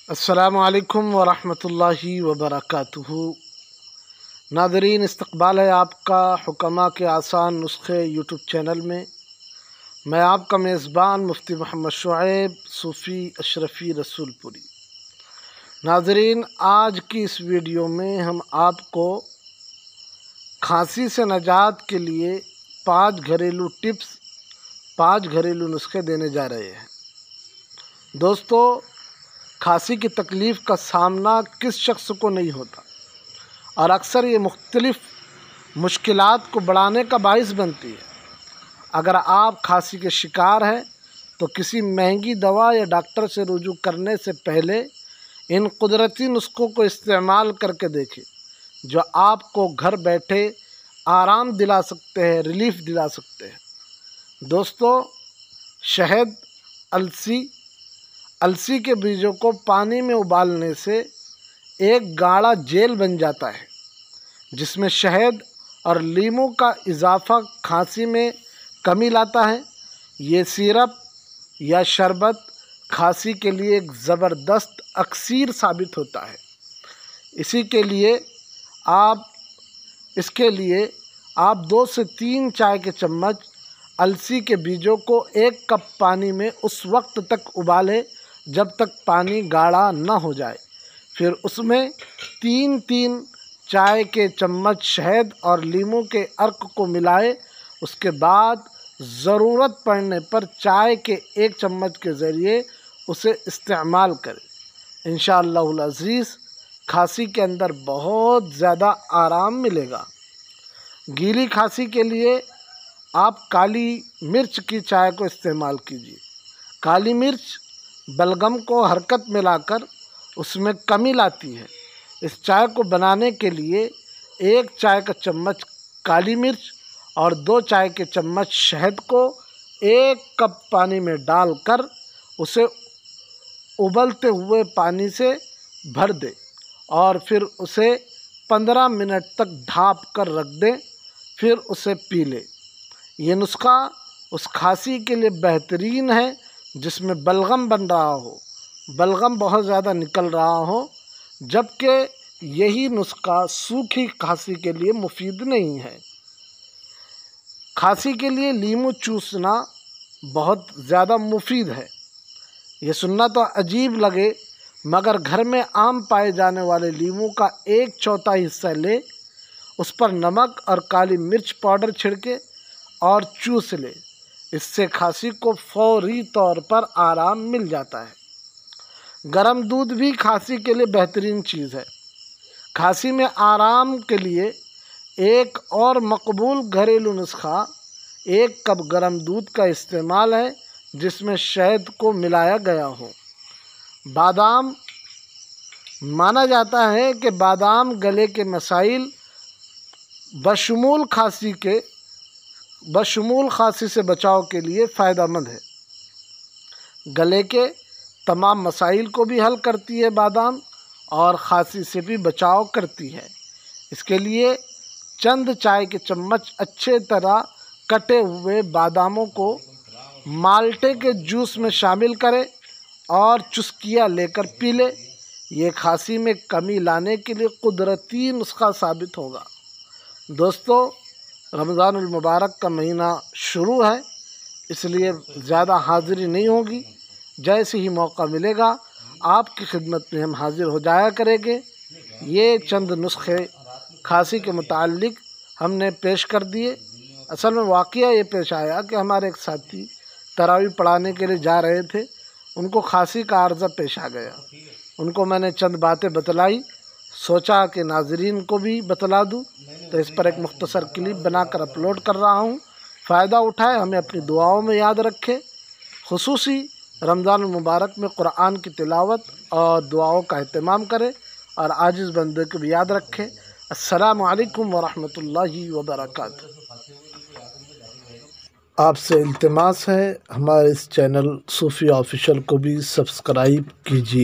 अस्सलामु अलैकुम वरहमतुल्लाहि वबरकातुहू। नादरीन, इस्तक़बाल है आपका हुक्मा के आसान नुस्खे यूट्यूब चैनल में। मैं आपका मेज़बान मुफ्ती मोहम्मद शुएब सूफ़ी अशरफ़ी रसूलपुरी। नादरीन, आज की इस वीडियो में हम आपको खांसी से निजात के लिए 5 घरेलू टिप्स, 5 घरेलू नुस्खे देने जा रहे हैं। दोस्तों, खांसी की तकलीफ़ का सामना किस शख्स को नहीं होता और अक्सर ये मुख्तलिफ़ मुश्किलात को बढ़ाने का बाइस बनती है। अगर आप खांसी के शिकार हैं तो किसी महंगी दवा या डॉक्टर से रुजू करने से पहले इन कुदरती नुस्खों को इस्तेमाल करके देखें, जो आपको घर बैठे आराम दिला सकते हैं, रिलीफ दिला सकते हैं। दोस्तों, शहद, अलसी के बीजों को पानी में उबालने से एक गाढ़ा जेल बन जाता है, जिसमें शहद और लीमू का इजाफा खांसी में कमी लाता है। ये सिरप या शरबत खांसी के लिए एक ज़बरदस्त अक्सीर साबित होता है। इसके लिए आप 2 से 3 चाय के चम्मच अलसी के बीजों को 1 कप पानी में उस वक्त तक उबालें जब तक पानी गाढ़ा न हो जाए। फिर उसमें 3-3 चाय के चम्मच शहद और लीमू के अर्क को मिलाएं। उसके बाद ज़रूरत पड़ने पर चाय के 1 चम्मच के ज़रिए उसे इस्तेमाल करें। इंशाअल्लाहुल अज़ीज़ खांसी के अंदर बहुत ज़्यादा आराम मिलेगा। गीली खांसी के लिए आप काली मिर्च की चाय को इस्तेमाल कीजिए। काली मिर्च बलगम को हरकत में लाकर उसमें कमी लाती है। इस चाय को बनाने के लिए 1 चाय का चम्मच काली मिर्च और 2 चाय के चम्मच शहद को 1 कप पानी में डालकर उसे उबलते हुए पानी से भर दें और फिर उसे 15 मिनट तक ढाँप कर रख दें। फिर उसे पी लें। ये नुस्खा उस खांसी के लिए बेहतरीन है जिसमें बलगम बन रहा हो, बलगम बहुत ज़्यादा निकल रहा हो, जबकि यही नुस्खा सूखी खांसी के लिए मुफीद नहीं है। खांसी के लिए लीमू चूसना बहुत ज़्यादा मुफीद है। ये सुनना तो अजीब लगे, मगर घर में आम पाए जाने वाले लीमू का 1/4 हिस्सा ले, उस पर नमक और काली मिर्च पाउडर छिड़के और चूस ले। इससे खांसी को फौरी तौर पर आराम मिल जाता है। गर्म दूध भी खांसी के लिए बेहतरीन चीज़ है। खांसी में आराम के लिए एक और मकबूल घरेलू नुस्खा 1 कप गर्म दूध का इस्तेमाल है, जिसमें शहद को मिलाया गया हो। बादाम माना जाता है कि बादाम गले के मसाइल बशमूल खांसी से बचाव के लिए फ़ायदेमंद है। गले के तमाम मसाइल को भी हल करती है बादाम और खांसी से भी बचाव करती है। इसके लिए चंद चाय के चम्मच अच्छे तरह कटे हुए बादामों को माल्टे के जूस में शामिल करें और चुस्कियाँ लेकर पी लें। ये खांसी में कमी लाने के लिए कुदरती नुस्खा साबित होगा। दोस्तों, रमज़ानुल मुबारक का महीना शुरू है, इसलिए ज़्यादा हाज़िरी नहीं होगी। जैसे ही मौका मिलेगा आपकी खिदमत में हम हाज़िर हो जाया करेंगे। ये चंद नुस्खे खांसी के मुताल्लिक हमने पेश कर दिए। असल में वाक़या ये पेश आया कि हमारे एक साथी तरावी पढ़ाने के लिए जा रहे थे, उनको खांसी का अर्ज़ा पेश आ गया। उनको मैंने चंद बातें बतलाई, सोचा कि नाज़रीन को भी बतला दूँ, तो इस पर एक मुख्तसर क्लिप बनाकर अपलोड कर रहा हूँ। फ़ायदा उठाए, हमें अपनी दुआओं में याद रखें। खुसूसी रमज़ान मुबारक में कुरान की तिलावत और दुआओं का एहतमाम करें और आजिज़ बंदे को भी याद रखें। अस्सलामु अलैकुम वरहमतुल्लाहि वबरकातुहू। आपसे इल्तिमास है, हमारे इस चैनल सूफ़ी ऑफिशियल को भी सब्सक्राइब कीजिए।